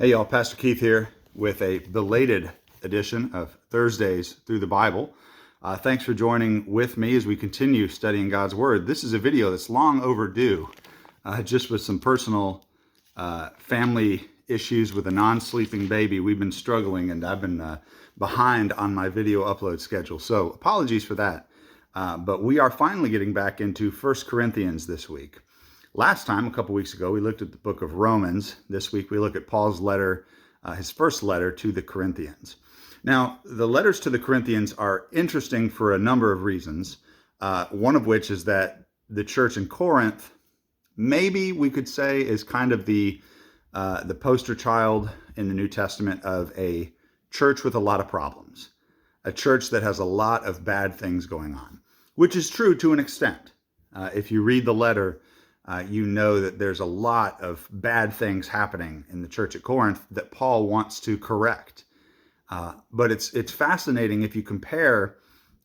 Hey y'all, Pastor Keith here with a belated edition of Thursdays Through the Bible. Thanks for joining with me as we continue studying God's Word. This is a video that's long overdue, just with some personal family issues with a non-sleeping baby. We've been struggling and I've been behind on my video upload schedule. So apologies for that. But we are finally getting back into 1 Corinthians this week. Last time, a couple weeks ago, we looked at the book of Romans. This week, we look at Paul's letter, his first letter to the Corinthians. Now, the letters to the Corinthians are interesting for a number of reasons, one of which is that the church in Corinth, maybe we could say, is kind of the poster child in the New Testament of a church with a lot of problems, a church that has a lot of bad things going on, which is true to an extent. If you read the letter, you know that there's a lot of bad things happening in the church at Corinth that Paul wants to correct. But it's fascinating if you compare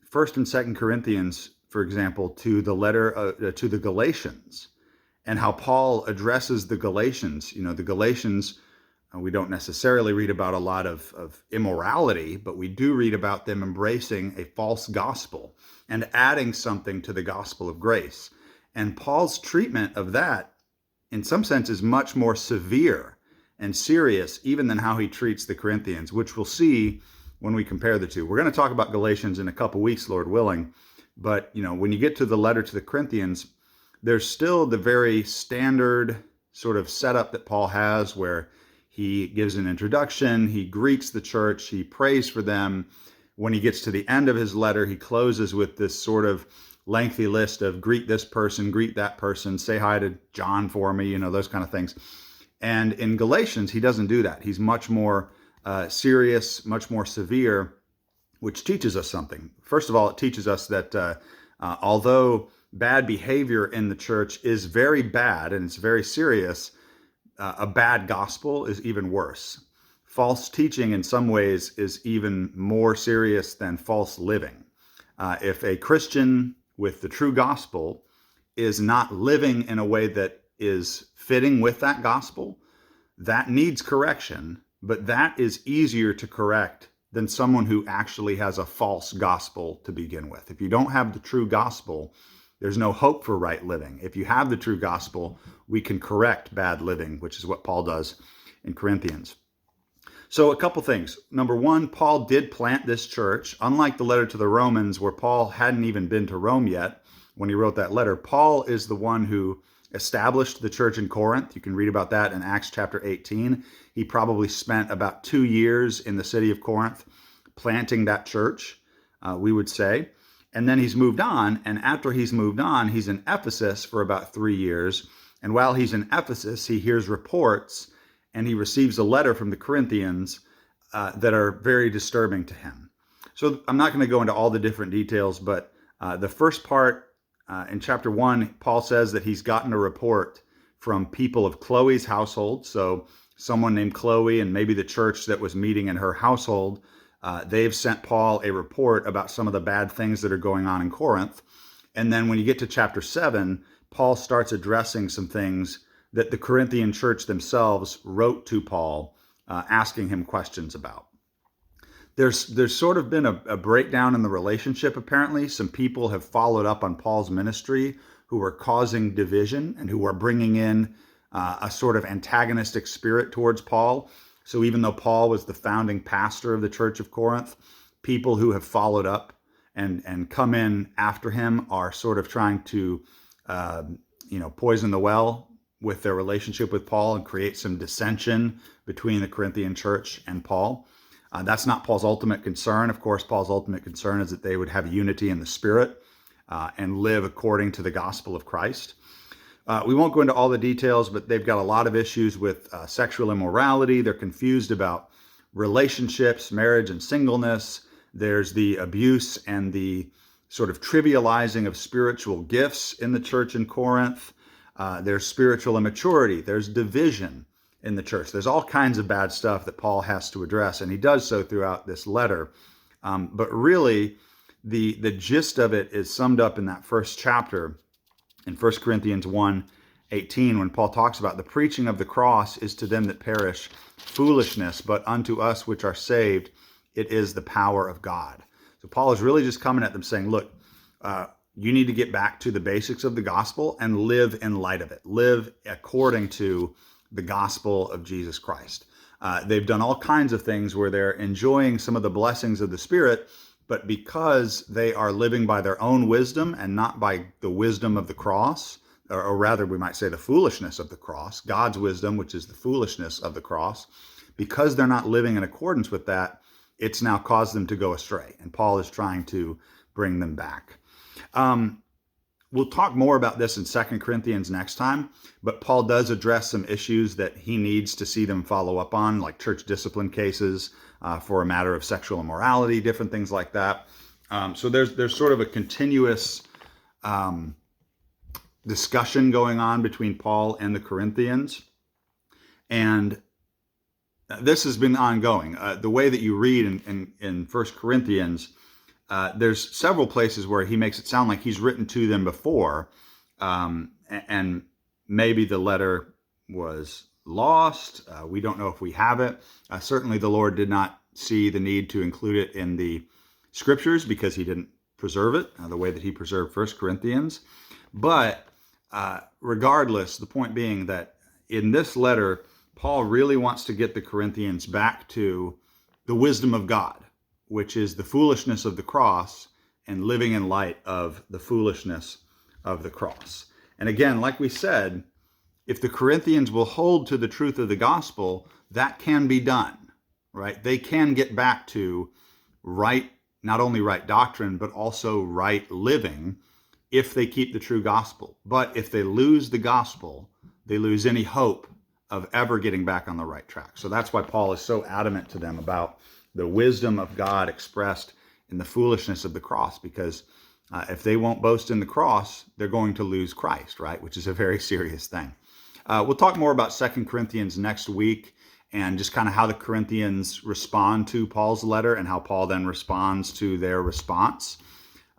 1st and 2nd Corinthians, for example, to the letter to the Galatians, and how Paul addresses the Galatians. You know, the Galatians, we don't necessarily read about a lot of immorality, but we do read about them embracing a false gospel and adding something to the gospel of grace. And Paul's treatment of that, in some sense, is much more severe and serious even than how he treats the Corinthians, which we'll see when we compare the two. We're going to talk about Galatians in a couple weeks, Lord willing. But, you know, when you get to the letter to the Corinthians, there's still the very standard sort of setup that Paul has where he gives an introduction, he greets the church, he prays for them. When he gets to the end of his letter, he closes with this sort of lengthy list of greet this person, greet that person, say hi to John for me, you know, those kind of things. And in Galatians, he doesn't do that. He's much more serious, much more severe, which teaches us something. First of all, it teaches us that although bad behavior in the church is very bad and it's very serious, a bad gospel is even worse. False teaching in some ways is even more serious than false living. If a Christian with the true gospel is not living in a way that is fitting with that gospel, that needs correction, but that is easier to correct than someone who actually has a false gospel to begin with. If you don't have the true gospel, there's no hope for right living. If you have the true gospel, we can correct bad living, which is what Paul does in Corinthians. So a couple things. Number one, Paul did plant this church. Unlike the letter to the Romans, where Paul hadn't even been to Rome yet when he wrote that letter, Paul is the one who established the church in Corinth. You can read about that in Acts chapter 18. He probably spent about 2 years in the city of Corinth planting that church, we would say. And then he's moved on. And after he's moved on, he's in Ephesus for about 3 years. And while he's in Ephesus, he hears reports and he receives a letter from the Corinthians that are very disturbing to him. So I'm not going to go into all the different details, but the first part in chapter 1, Paul says that he's gotten a report from people of Chloe's household. So someone named Chloe and maybe the church that was meeting in her household, they've sent Paul a report about some of the bad things that are going on in Corinth. And then when you get to chapter 7, Paul starts addressing some things that the Corinthian church themselves wrote to Paul, asking him questions about. There's sort of been a breakdown in the relationship, apparently. Some people have followed up on Paul's ministry who are causing division and who are bringing in a sort of antagonistic spirit towards Paul. So even though Paul was the founding pastor of the church of Corinth, people who have followed up and come in after him are sort of trying to poison the well with their relationship with Paul and create some dissension between the Corinthian church and Paul. That's not Paul's ultimate concern. Of course, Paul's ultimate concern is that they would have unity in the Spirit and live according to the gospel of Christ. We won't go into all the details, but they've got a lot of issues with sexual immorality. They're confused about relationships, marriage and singleness. There's the abuse and the sort of trivializing of spiritual gifts in the church in Corinth. There's spiritual immaturity. There's division in the church. There's all kinds of bad stuff that Paul has to address, and he does so throughout this letter. But really, the gist of it is summed up in that first chapter in 1 Corinthians 1 18, when Paul talks about the preaching of the cross is to them that perish foolishness, but unto us which are saved, it is the power of God. So Paul is really just coming at them saying, look, you need to get back to the basics of the gospel and live in light of it. Live according to the gospel of Jesus Christ. They've done all kinds of things where they're enjoying some of the blessings of the Spirit, but because they are living by their own wisdom and not by the wisdom of the cross, or rather we might say the foolishness of the cross, God's wisdom, which is the foolishness of the cross, because they're not living in accordance with that, it's now caused them to go astray. And Paul is trying to bring them back. We'll talk more about this in 2 Corinthians next time, but Paul does address some issues that he needs to see them follow up on, like church discipline cases for a matter of sexual immorality, different things like that. So there's sort of a continuous discussion going on between Paul and the Corinthians. And this has been ongoing. The way that you read in 1 Corinthians, there's several places where he makes it sound like he's written to them before, and maybe the letter was lost. We don't know if we have it. Certainly the Lord did not see the need to include it in the scriptures because he didn't preserve it the way that he preserved 1 Corinthians. But regardless, the point being that in this letter, Paul really wants to get the Corinthians back to the wisdom of God, which is the foolishness of the cross and living in light of the foolishness of the cross. And again, like we said, if the Corinthians will hold to the truth of the gospel, that can be done, right? They can get back to right, not only right doctrine, but also right living if they keep the true gospel. But if they lose the gospel, they lose any hope of ever getting back on the right track. So that's why Paul is so adamant to them about the wisdom of God expressed in the foolishness of the cross, because if they won't boast in the cross, they're going to lose Christ, right? Which is a very serious thing. We'll talk more about 2 Corinthians next week and just kind of how the Corinthians respond to Paul's letter and how Paul then responds to their response.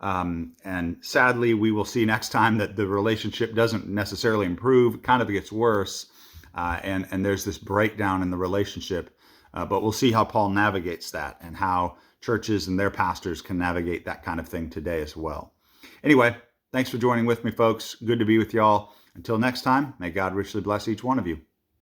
And sadly, we will see next time that the relationship doesn't necessarily improve. It kind of gets worse. And there's this breakdown in the relationship. But we'll see how Paul navigates that and how churches and their pastors can navigate that kind of thing today as well. Anyway, thanks for joining with me, folks. Good to be with y'all. Until next time, may God richly bless each one of you.